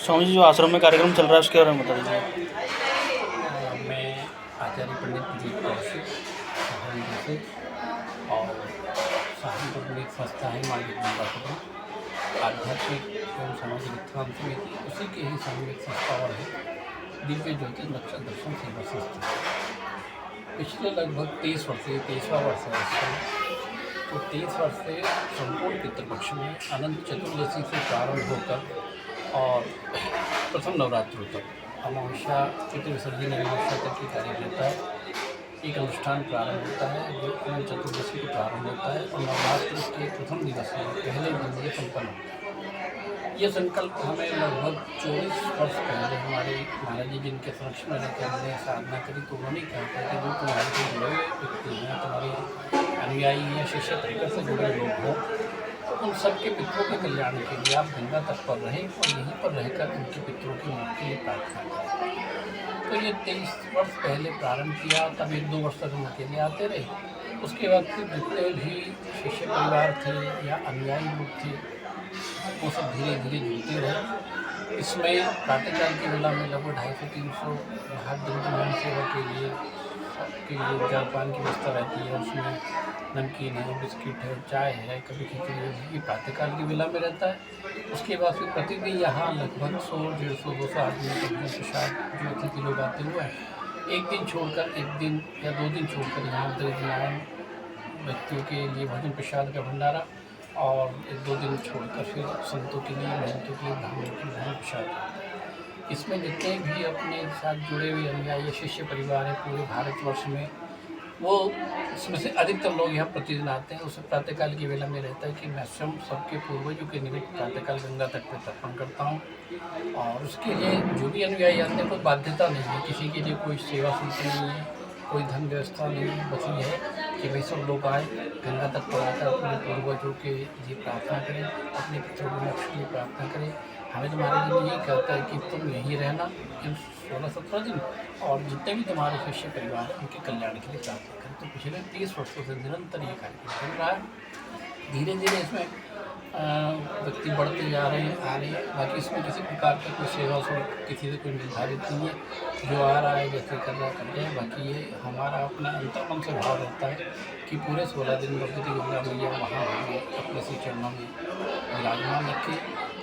स्वामी जी जो आश्रम में कार्यक्रम चल रहा है उसके बारे में बता दीजिए। मैं आचार्य पंडित प्रदीप कौशिक सहारनपुर से, और सहारनपुर में एक संस्था है माँ जगदम्बापुरम आध्यात्मिक एवं सामाजिक उत्थान समिति, उसी के ही सामूहिक संस्था और है दिव्य ज्योति नक्शा दर्शन सेवा संस्था। पिछले लगभग 23 वर्ष से 23वां वर्ष है इसका, तो 23 वर्ष से संपूर्ण पितृपक्ष में अनंत चतुर्दशी से प्रारंभ होकर और प्रथम नवरात्रों तक अमावस्या पितृविसर्जन अमावस्या तक की कार्य रहता है। एक अनुष्ठान प्रारंभ होता है जो अनंत चतुर्दशी को प्रारंभ होता है और नवरात्र के प्रथम दिवस में पहले दिन ये संपन्न होता है। ये संकल्प हमें लगभग 24 वर्ष पहले हमारे महाराज जी जिनके संरक्षण में रहकर हमने साधना करी, तो उन्होंने कहा था कि जो तुम्हारे से जुड़े हुए व्यक्ति हैं, तुम्हारे अनुयायी या शिष्य परिकर से जुड़े लोग हों, उन सबके पितरों के कल्याण के लिए आप गंगा तट पर रहें और यहीं पर रहकर उनके पितरों की मौत के लिए प्रार्थना करें। तो ये 23 वर्ष पहले प्रारंभ किया, तब 1-2 वर्ष तक हम अकेले आते रहे। उसके बाद फिर जितने भी शिष्य परिवार थे या अनुयायी लोग थे वो सब धीरे धीरे जुड़ते रहे। इसमें प्रातःकाल की वेला में लगभग 250-300 हाथ दिन सेवा के लिए जलपान की व्यवस्था रहती है। उसमें नमकीन है, बिस्किट है, चाय है, कभी खिचड़ी है, ये प्रातःकाल की वेला में रहता है। उसके बाद फिर प्रतिदिन यहाँ लगभग 100-150-200 आदमी का भोजन प्रसाद जो अतिथि लोग आते हुए हैं, एक दिन छोड़कर 1 दिन या 2 दिन छोड़कर यहाँ दरिद्रनारायण व्यक्तियों के लिए भोजन प्रसाद का भंडारा, और 1-2 दिन छोड़कर फिर संतों के लिए, महंतों के लिए ब्राह्मणों के लिए भोजन प्रसाद। इसमें जितने भी अपने साथ जुड़े हुए अनुयायी शिष्य परिवार हैं पूरे भारतवर्ष में, वो इसमें से अधिकतर लोग यहाँ प्रतिदिन आते हैं। उस प्रातःकाल की वेला में रहता है कि मैं स्वयं सबके पूर्वजों के निमित्त प्रातःकाल गंगा तट पर तर्पण करता हूँ, और उसके लिए जो भी अनुयायी आते हैं कोई बाध्यता नहीं है, किसी के लिए कोई सेवा शुल्क नहीं है, कोई धन व्यवस्था नहीं है। बस ये है कि भाई सब लोग आए, गंगा तट पर आकर अपने पूर्वजों के लिए प्रार्थना करें, अपने पितरों के मोक्ष के लिए प्रार्थना करें। हमें तो महाराज जी यही कहता है कि तुम यहीं रहना इन 16-17 दिन, और जितने भी तुम्हारे शिष्य परिवार हैं उनके कल्याण के लिए प्रार्थना करें। तो पिछले 30 वर्षों से निरंतर ये कार्यक्रम चल रहा है। धीरे धीरे इसमें व्यक्ति बढ़ते जा रहे हैं, आ रहे हैं। बाकी इसमें किसी प्रकार का कोई सेवा शुल्क किसी से कोई निर्धारित नहीं है, जो आ रहा है जैसे कर रहा कर रहे हैं। बाकी ये हमारा अपना अंतर्मन से भाव रहता है कि पूरे 16 दिन भगवती गंगा मैया वहाँ हमें अपने श्री चरणों में विराजमान रखें,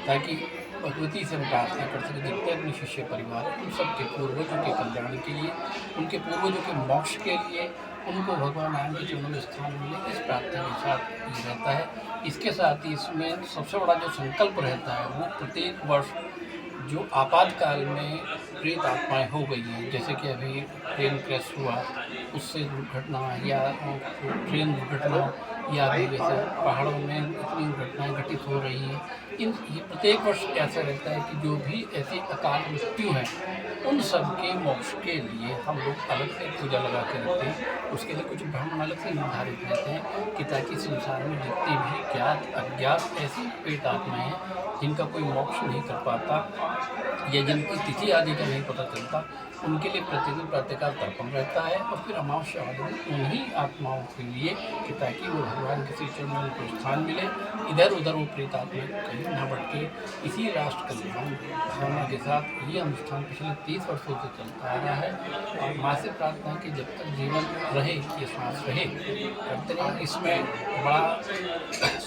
ताकि भगवती से हम प्रार्थना कर सकें जितने अपने शिष्य परिवार हैं उन सबके पूर्वजों के कल्याण के लिए, उनके पूर्वजों के मोक्ष के लिए, उनको भगवान नारायण के चरणों में स्थान मिले, इस प्रार्थना के साथ ये रहता है। इसके साथ ही इसमें सबसे बड़ा जो संकल्प रहता है वो प्रत्येक वर्ष जो आपातकाल में प्रेत आत्माएँ हो गई हैं, जैसे कि अभी ट्रेन क्रैश हुआ, उससे दुर्घटना या ट्रेन दुर्घटना, या अभी जैसे पहाड़ों में इतनी दुर्घटनाएँ घटित हो रही हैं, ये प्रत्येक वर्ष ऐसा रहता है कि जो भी ऐसी अकाल मृत्यु है उन सब के मोक्ष के लिए हम लोग अलग से पूजा लगा के रखते हैं। उसके लिए कुछ ब्राह्मण अलग से निर्धारित रहते हैं कि ताकि संसार में जितनी भी ज्ञात अज्ञात ऐसी प्रेत आत्माएँ हैं जिनका कोई मोक्ष नहीं कर पाता या जिनकी तिथि आदि का नहीं पता चलता, उनके लिए प्रतिदिन प्रातःकाल तर्पण रहता है। और फिर अमावस्या वाले दिन उन्हीं आत्माओं के लिए कि ताकि वो भगवान के श्री चरणों में उनको स्थान मिले, इधर उधर वो प्रेत आत्मा कहीं न भटके। इसी राष्ट्र कल्याण भावना के साथ ये अनुष्ठान पिछले 30 वर्षों से चलता आ रहा है, और माँ से प्रार्थना की जब तक जीवन रहे, ये सांस रहे, करते रहें। इसमें बड़ा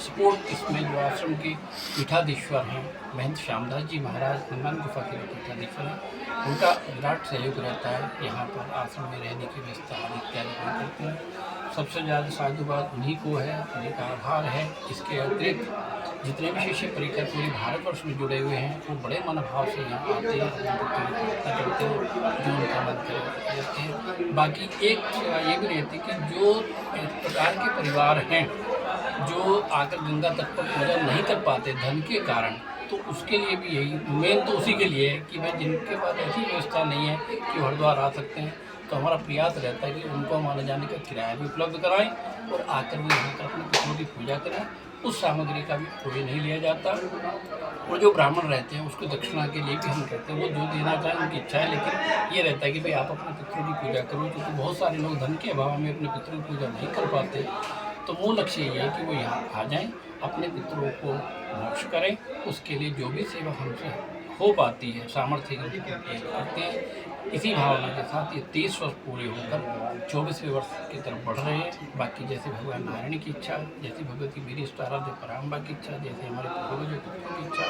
सपोर्ट इसमें जो आश्रम के पीठाधीश्वर हैं महंत श्यामदास जी महाराज हनुमान गुफा के पीठाधीश्वर हैं, उनका विराट सहयोग रहता है। यहाँ पर आश्रम में रहने की व्यवस्था आदि इत्यादि करते हैं। सबसे ज़्यादा साधुवाद उन्हीं को है, उन्हीं का आभार है। इसके अतिरिक्त जितने भी शिष्य परिकर पूरे भारतवर्ष में जुड़े हुए हैं वो बड़े मनोभाव से यहाँ आते हैं, प्रार्थना करते हैं, जो उनका मन करते हैं। बाकी एक सेवा ये भी रहती है कि जो इस प्रकार के परिवार हैं जो आकर गंगा तट पर पूजा नहीं कर पाते धन के कारण, तो उसके लिए भी यही मेन तो उसी के लिए है कि भाई जिनके पास ऐसी व्यवस्था नहीं है कि हरिद्वार आ सकते हैं, तो हमारा प्रयास रहता है कि उनको हम आने जाने का किराया भी उपलब्ध कराएं और आकर वो यहाँ पर अपने पितरों की पूजा करें। उस सामग्री का भी कोई नहीं लिया जाता, और जो ब्राह्मण रहते हैं उसको दक्षिणा के लिए भी हम कहते हैं वो जो देना चाहें उनकी इच्छा है, लेकिन ये रहता है कि भाई आप अपने पितरों की पूजा करो, क्योंकि बहुत सारे लोग धन के अभाव में अपने पितरों की पूजा नहीं कर पाते। तो मूल लक्ष्य ये है कि वो यहाँ आ जाएं, अपने पितरों को मोक्ष करें। उसके लिए जो भी सेवा हमसे हो पाती है सामर्थ्य के अनुसार करते हैं। इसी भावना के साथ ये 23 वर्ष पूरे होकर 24वें वर्ष की तरफ बढ़ रहे हैं। बाकी जैसे भगवान नारायण की इच्छा, जैसी भगवती मेरी आराध्य पराम्बा की इच्छा, जैसे हमारे पूर्वजों की इच्छा,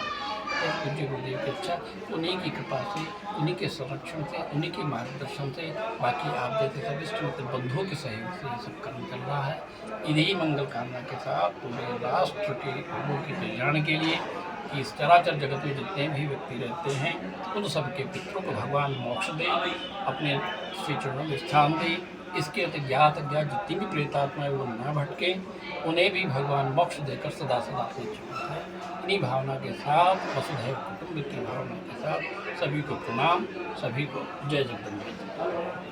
जैसे पूज्य गुरुदेव की इच्छा, उन्हीं की कृपा से, उन्हीं के संरक्षण से, उन्हीं के मार्गदर्शन से, बाकी आप जैसे सब इष्ट मित्र बंधुओं के सहयोग से ये सब कर्म चल रहा है। इन्हीं मंगल कामना के साथ पूरे राष्ट्र के लोगों के कल्याण के लिए कि इस चराचर जगत में जितने भी व्यक्ति रहते हैं उन सबके पितरों को भगवान मोक्ष दे, अपने श्री चरणों में स्थान दे। इसके ज्ञात अज्ञात जितनी भी प्रेतात्माएं वो न भटके, उन्हें भी भगवान मोक्ष देकर सदा सदा अपने जीवन है। इन्हीं भावना के साथ वसुधैव कुटुंब की भावना के साथ सभी को प्रणाम, सभी को जय जगदम्बे।